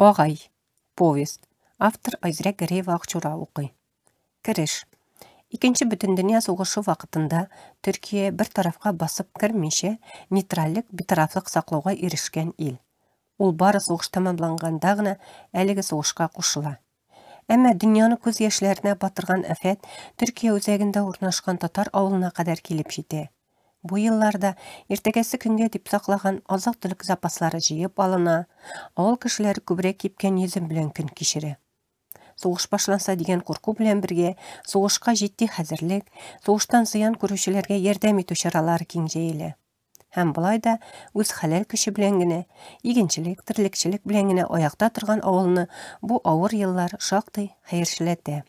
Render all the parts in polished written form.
Огай. Повест. Автор Айзра Гареева Акчура укый. Кириш. Икенче Бүтүн дөнья сугышы вакытында Төркия бер тарафка басып кирмичә нейтральлек, битарафлык саклауга ирешкән ил. Ул бары сугыш тәмамланганда гына әлеге сугышка кушыла. Әмма дөньяны күз яшьләренә батырган афәт Төркия үзәгендә урнашкан татар авылына кадәр килеп җитә. Бу елларда иртәгәсе көнгә дип саклаган азык-төлек запаслары җыеп алына, авыл кешеләре күбрәк кипкән йөзем белән көн кичерә. Сугыш башланса дигән курку белән бергә сугышка җитди хәзерлек, сугыштан зыян күрүчеләргә ярдәм итү чаралары киң җәелә. Һәм булай да үз хәләл көче белән генә, игенчелек, терлекчелек белән генә аякта торган авылны бу авыр еллар шактый хәерчеләтә.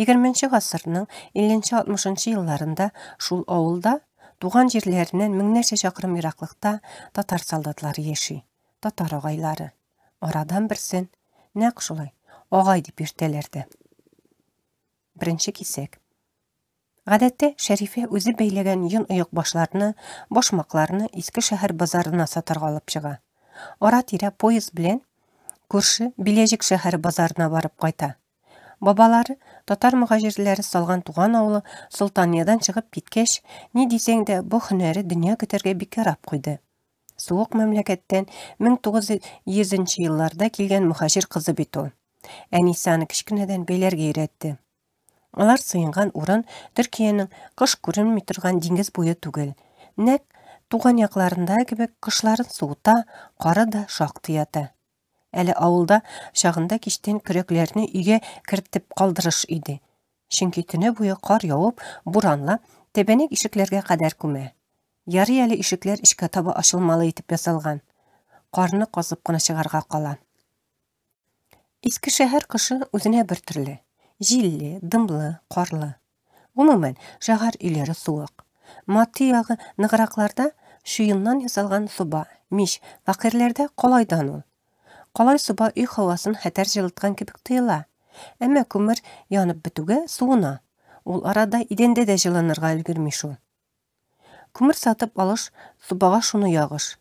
20нче гасырның 50-60 елларында шул авылда туган җирләреннән меңнәрчә чакрым ераклыкта татар солдатлары яши, татар агайлары. Арадан берсен нәкъ шулай агай дип йөртәләрде. Беренче кисәк. Гадәттә, Шәрифә үзе бәйләгән йон-оек башларны, башмакларны Иске шәһәр базарына сатарга алып чыга. Ара-тирә поезд белән күрше Биләҗик шәһәре базарына барып кайта. Бабалары татар мөхаҗирләре салган туган авылы Солтаниядан чыгып киткәч, ни дисәң дә бу һөнәре дөнья көтәргә бик ярап куйды. Суык мәмләкәттән 1900 елларда килгән мөхаҗир кызы бит ул. Әнисе аны кечкенәдән бәйләргә өйрәтте. Алар сыенган урын Төркиянең кыш күренми торган диңгез буе түгел. Нәкъ туган якларында кебек кышларын суыта, кары да шактый ята. Әле авылда чагында кичтән көрәкләрне өйгә кертеп калдырыш иде. Чөнки төне буе кар явып, буранлап, тәбәнәк ишекләргә кадәр күмә. Ярый әле ишекләр эчкә таба ачылмалы итеп ясалган. Карны казып кына чыгарга кала. Иске шәһәр кышы үзенә бер төрле. Җилле, дымлы, карлы. Гомумән, шәһәр өйләре суык. Матди ягы ныгракларда шуеннан ясалган суба, мич, факирләрдә калайдан ул. Калай суба үй һавасын хәтәр җылыткан кебек тоела. Әмма күмер янып бетүгә суына. Ул арада идәндә дә җылынырга өлгерми шул. Күмер сатып алыш субага шуны ягыш.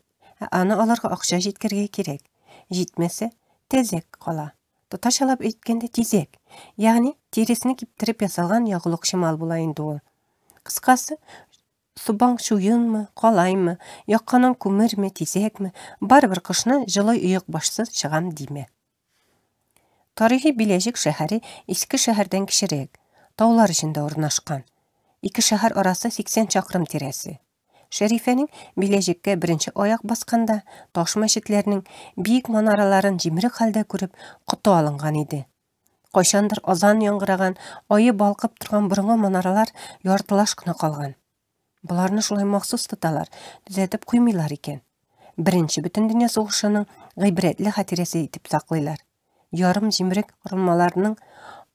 Аны алырга акча җиткергә кирәк. Җитмәсә, тәзәк кала. Тоташалап әйткәндә тизәк. Ягъни тиресне киптереп ясалган ягулык шимал була инде ул. Кыскасы, субаң шуенмы, калаймы, якканан күмерме, тизәкме, барыбер кышны җылы өйек башсыз чыгам диме. Тарихи Биләҗик шәһәре Иске шәһәрдән кечерәк, таулар эчендә урнашкан. Ике шәһәр арасы 80 чакрым тирәсе. Шәрифәнең Биләҗиккә беренче аяк басканда таш мәчетләрнең биек манараларын җимерек хәлдә күреп коты алынган иде. Кайчандыр азан яңгыраган, айы балкып торган борынгы манаралар яртылаш кына калган. Буларны шулай махсус тоталар, төзәтеп куймыйлар икән. Беренче Бүтүн дөнья сугышының гыйбрәтле хатирәсе итеп саклыйлар. Ярым җимерек корылмаларның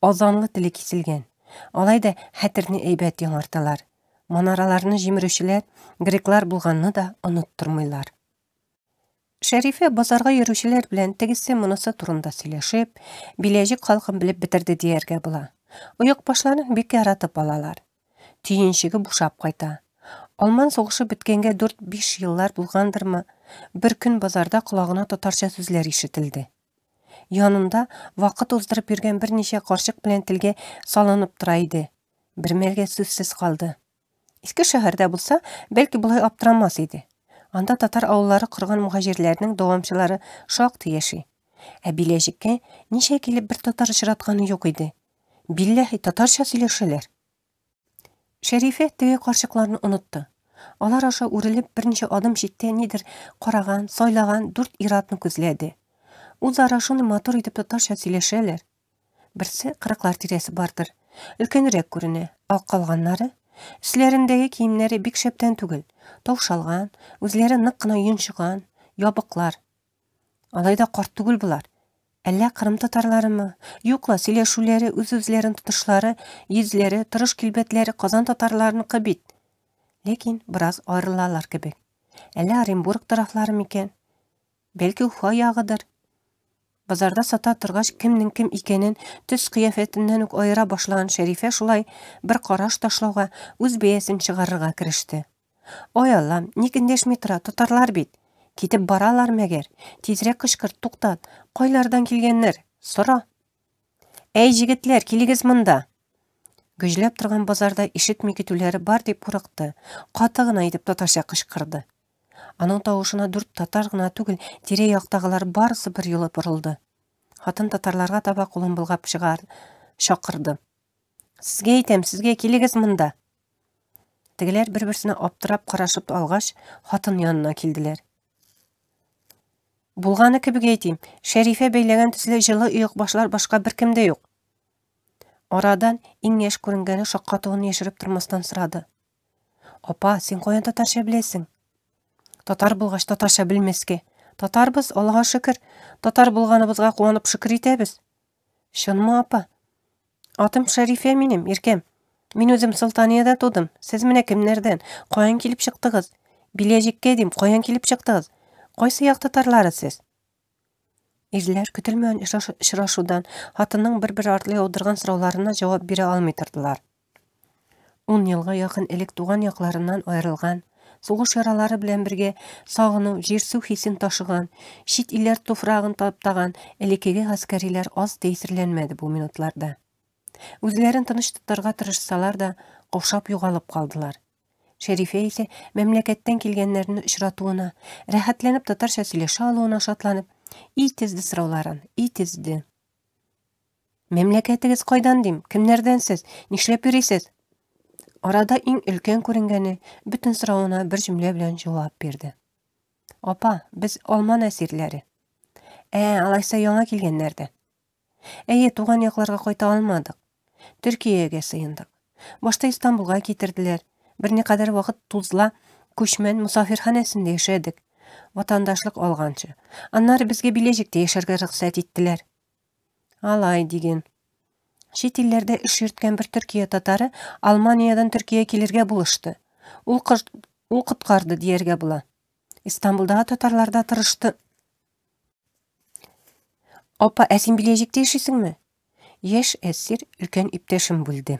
азанлы теле киселгән. Алай да хәтерне әйбәт яңарталар. Манараларны җимерүчеләр греклар булганны да оныттырмыйлар. Шәрифә базарга йөрүчеләр белән тегесе монысы турында сөйләшеп, Биләҗик халкын белеп бетерде дияргә була. Оек башларын бик яратып алалар. Төенчеге бушап кайта. Алман сугышы биткәнгә 4-5 еллар булгандырмы, бер көн базарда колагына татарча сүзләр ишетелде. Янында вакыт уздырып йөргән берничә карчык белән телгә салынып тора иде. Бер мәлгә сүзсез калды. Иске шәһәрдә булса, бәлки булай аптырамас иде. Анда татар авыллары кырган мөхаҗирләрнең дәвамчылары шактый яши. Ә Биләҗиккә ничә килеп бер татар очратканы юк иде. Билләһи татарча сөйләшәләр. Шәрифә теге карчыкларны онытты. Алар аша үрелеп берничә адым читтә нидер караган, сайлаган 4 ир-атны күзләде. Үзара шуны матур итеп татарча сөйләшәләр. Берсе кырыклар тирәсе бардыр. Өлкәнрәк күренә. Ал калганнары үсләрендәге киемнәре бик шәптән түгел. Таушалган, үзләре нык кына йончыган, ябыклар. Алайда карт түгел булар. Әллә Кырым татарларымы? Юкла, сөйләшүләре, үз-үзләрен тотышлары, йөзләре, тырыш килбәтләре Казан татарларыныкы бит. Ләкин бераз аерылалар кебек. Әллә Оренбург тарафлары микән? Бәлки Уфа ягыдыр. Базарда сата торгач кемнең кем икәнен төс кыяфәтеннән үк аера башлаган Шәрифә шулай бер караш ташлауга үз бәясен чыгарырга кереште. Ой Аллам, ник эндәшми тора, татарлар бит. Кетіп баралар мәгер? Тезірек қышқырт, тоқтат. Қойлардан келгеннер, сұра. Әй жігітлер, келігіз мұнда. Гүжләп тұрған базарда ишетмей кетулері бар деп қорықты. Қатығын айтып татарша қышқырды. Аның тауышына дүрт татар ғына түгіл, тере яқтағылар барысы бір юлы бұрылды. Хатын татарларға таба қолын бұлғап шақырды. Сізге айтам, сізге келігіз мұнда. Тігілер бір-бірсіне аптырап қарашып алғаш, хатын янына келділер. Бұлғаны кібіге айтайым, Шәрифе бейлеген тізілі жылы үйік башлар башқа бір кімде yok. Арадан ең еш көрінгені шаққатуын ешіріп тұрмастан сұрады. Опа, сен қойын татарша білесің? Татар бұлғаш татарша білмеске. Татар біз, Аллаға шүкір. Татар бұлғаныбызға қуанып шүкір етебіз. Шынма, апа? Атым Шәрифе менім, еркем. Мен өзім Сұлтанияда тудым. Сіз міне кімнерден? Қойын келіп шықтығыз. Билежекке дейм, қойын келіп шықтығыз. Қой сияқ татарлары сіз. Ерлер күтілмеуін ұшырашудан хатының бір-бір артылы аудырған сұрауларына жауап бере алмай тұрдылар. 10 жылға яқын элек туған яқларынан айырылған, соғыс яралары белән бергә сагыну, җирсу хисен ташыган, шит илләр туфрагын таптаган элекеге гаскәриләр аз тәэсирләнмәде бу минутларда. Үзләрен тыныч тотарга тырышсалар да, каушап югалып калдылар. Шәрифә исә мәмләкәттән килгәннәрне очратуына, рәхәтләнеп татарча сөйләшә алуына шатланып, тезде сорауларын, тезде. Мәмләкәтегез кайдан дим? Кемнәрдән сез? Нишләп йөрисез? Арада иң өлкән күренгәне бүтән сорауына бер җөмлә белән җавап бирде. Апа, без Алман әсирләре. Алайса яңа килгәннәрдә. Әйе, туган якларга кайта алмадык. Төркиягә сыендык. Башта Истанбулга китерделәр. Берникадәр вакыт Тузла күчмән мусафирханәсендә яшәдек. Ватандашлык алганчы. Аннары безгә Билежектә яшәргә рөхсәт иттеләр. Алай диген. Шит илләрдә эш йөрткән бер Төркия татары Алманиядан Төркиягә килергә булышты. Ул коткарды дияргә була. Истанбулдагы татарларда тырышты. Апа, син Билежектә яшисеңме? Яшь әсир өлкән иптәшем булды.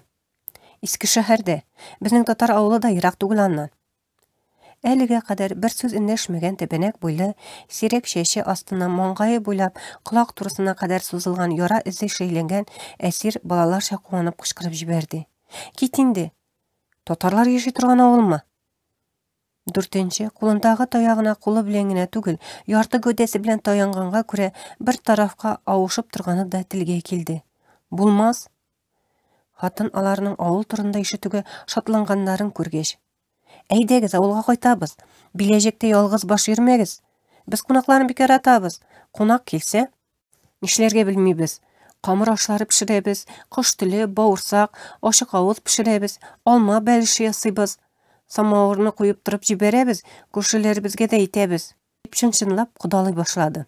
Иске шәһәрдә, безнең татар авылы да ерак түгел аннан. Әлегә кадәр бер сүз эндәшмәгән тәбәнәк буйлы, сирәк чәче астына маңгае буйлап, колак турысына кадәр сузылган яра эзе шәйләнгән әсир балаларча куанып кычкырып җибәрде. Кит инде. Татарлар яши торган авылмы? Дүртенче, кулындагы таягына кулы белән генә түгел, ярты гәүдәсе белән таянганга күрә бер тарафка авышып торганы да телгә килде. Булмас. Хатын аларның авыл турында ишетүгә шатланганнарын күргәч, әйдәгез, авылга кайтабыз. Билежектә ялгыз баш йөрмәгез. Без кунакларны бик яратабыз. Кунак килсә, нишләргә белмибез. Камыр ашлары пешерәбез, кош теле, бавырсак, ашык авыз пешерәбез, алма бәлеше ясыйбыз. Самавырны куеп торып җибәрәбез, күршеләребезгә дә әйтәбез. Чын-чынлап кудалый башлады.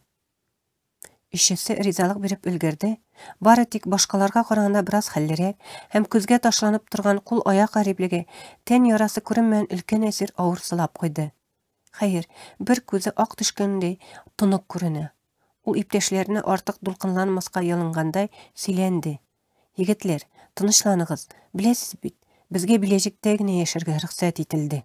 Ишесе ризалык биреп өлгерде. Бары тик башкаларга караганда бераз хәллерәк һәм күзгә ташланып торган кул-аяк гариплеге, тән ярасы күренмәгән өлкән әсир авырсылап куйды. Хәер, бер күзе ак төшкәндәй тонык күренә. Ул иптәшләренә артык дулкынланмаска ялынгандай сөйләнде. Егетләр, тынычланыгыз. Беләсез бит, безгә Билежектә генә яшәргә рөхсәт ителде.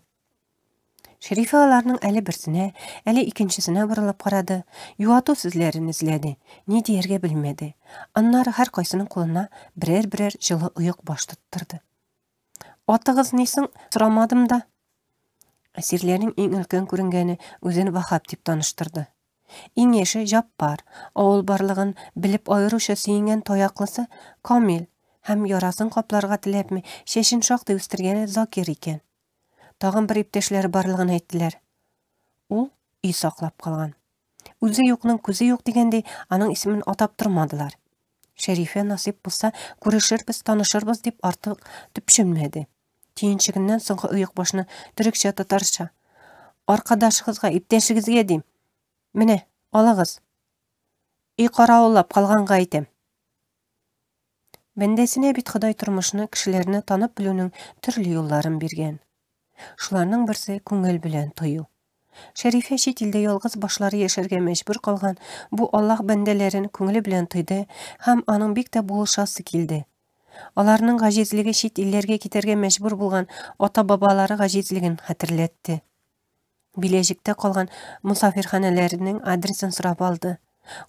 Шәрифә аларның әле берсенә, әле икенчесенә борылып карады. Юату сүзләрен эзләде. Ни дияргә белмәде. Аннары һәр кайсының кулына берәр җылы уйык баш тоттырды. Атыгыз нисең? Сорамадым да. Әсирләрнең иң өлкән күренгәне үзен Вахап дип таныштырды. Иң яше Жаппар, авыл барлыгын белеп аеруча сөйгән таяклысы Камил һәм ярасын капларга теләпме, чәчен шактый үстергәне Закир икән. Тагын бер иптәшләре барлыгын әйттеләр. Ул үй саклап калган. Үзе юкның күзе юк дигәндәй, аның исемен атап тормадылар. Шәрифә насип булса, күрешербез, танышырбыз дип артык төпшенмәде. Тиенчегеннән соңгы уйык башны төрекчә татарча. Аркадашыгызга, иптәшегезгә дим. Менә, алыгыз. Үй каравыллап калганга әйтәм. Бәндәсенә бит Ходай тормышны, кешеләрне танып белүнең төрле юлларын биргән. Шуларның берсе күңел белән тою. Шәрифә чит илдә ялгыз башлары яшәргә мәҗбүр калган бу Аллаһ бәндәләрен күңеле белән тойды һәм аның бик тә булышасы килде. Аларның гаҗизлеге чит илләргә китәргә мәҗбүр булган ата-бабалары гаҗизлеген хәтерләтте. Билежикте калган мусафирханелеринин адресин сурап алды.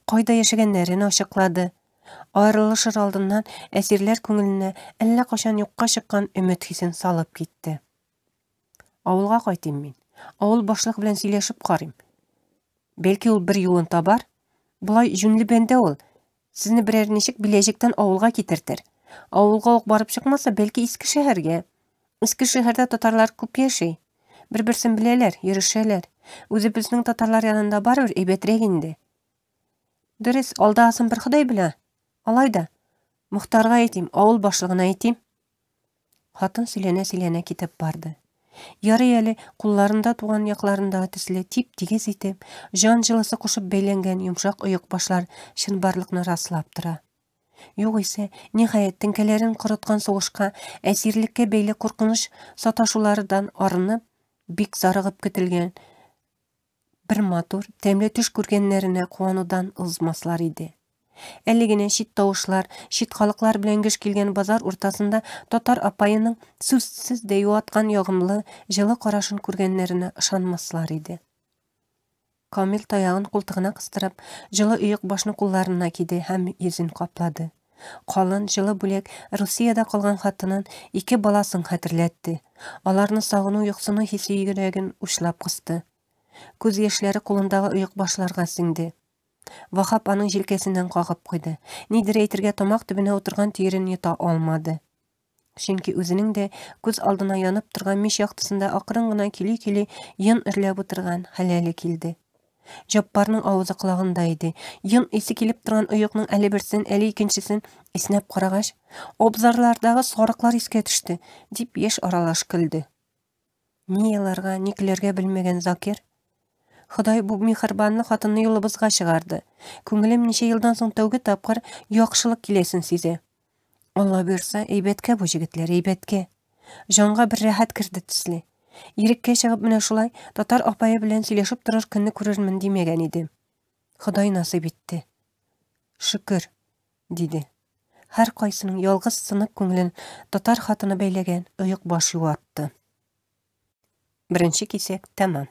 Кайда яшәгәннәрен ачыклады. Аерылышыр алдыннан әсирләр күңеленә әллә качан юкка чыккан өмет хисен салып китте. Авылга кайтыйм мин. Авыл башлык белән сөйләшеп карыйм. Бәлки ул бер юлын табар. Булай жүнле бәндә ул. Сезне берәр ничек Билежиктән авылга китертер. Авылга ук барып чыкмаса, бәлки иске шәһәргә. Иске шәһәрдә татарлар күп яши. Бер-берсен беләләр, йөрешәләр. Үзебезнең татарлар янында барыр, әйбәтрәк инде. Дөрес, алдасын бер Ходай белә. Алайда, Мухтарга әйтим, авыл башлыгына әйтим. Хатын сөйләнә китеп барды. Ярый әле кулларында туган якларында төсле тип-тигез итеп, жан җылысы кушып бәйләнгән йомшак оек башлар чынбарлыкны раслап тора. Югыйсә, ниһаять теңкәләрен корыткан сугышка, әсирлеккә бәйле куркыныч саташулардан арынып, бик зарыгып көтелгән бер матур, тәмле төш күргәннәренә куанудан узмаслар иде. Әле генә чит тавышлар, чит халыклар белән гөш килгән базар уртасында татар апайының сүзсез дә юаткан ягымлы, җылы карашын күргәннәренә ышанмаслар иде. Камил таягын култыгына кыстырып, җылы ыек башны кулларына киде һәм йөзен каплады. Калын, җылы бүләк Русиядә калган хатынын, ике баласын хәтерләтте. Аларны сагыну йоксыны хисе йөрәген учлап кысты. Күз яшьләре кулындагы ыек башларга сеңде. Вахап аның җилкәсеннән кагып куйды. Нидер әйтергә тамак төбенә утырган тиерен йота алмады. Чөнки үзенең дә күз алдына янып торган мич яктысында акрын гына кили-кили йын өрләп утырган хәләле килде. Җаппарның авызы кулагында иде. Йын исе килеп торган ыекның әле берсен, әле икенчесен иснәп карагач, обзарлардагы сарыклар искә төште, дип яшь аралаш көлде. Ни яларга, ни көләргә белмәгән Закир, Ходай бу михербанлы хатынны юлыбызга чыгарды. Күңелем ничә елдан соң тәүге тапкыр яхшылык киләсен сизә. Алла бирсә, әйбәткә бу җегетләр, әйбәткә. Җанга бер рәхәт кирде төсле. Иреккә чыгып менә шулай татар апае белән сөйләшеп торыр көнне күрермен димәгән иде. Ходай насыйп итте. Шөкер, диде. Һәр кайсының ялгыз сынып күңелен татар хатыны бәйләгән ыек баш юатты. Беренче кисәк тәмам.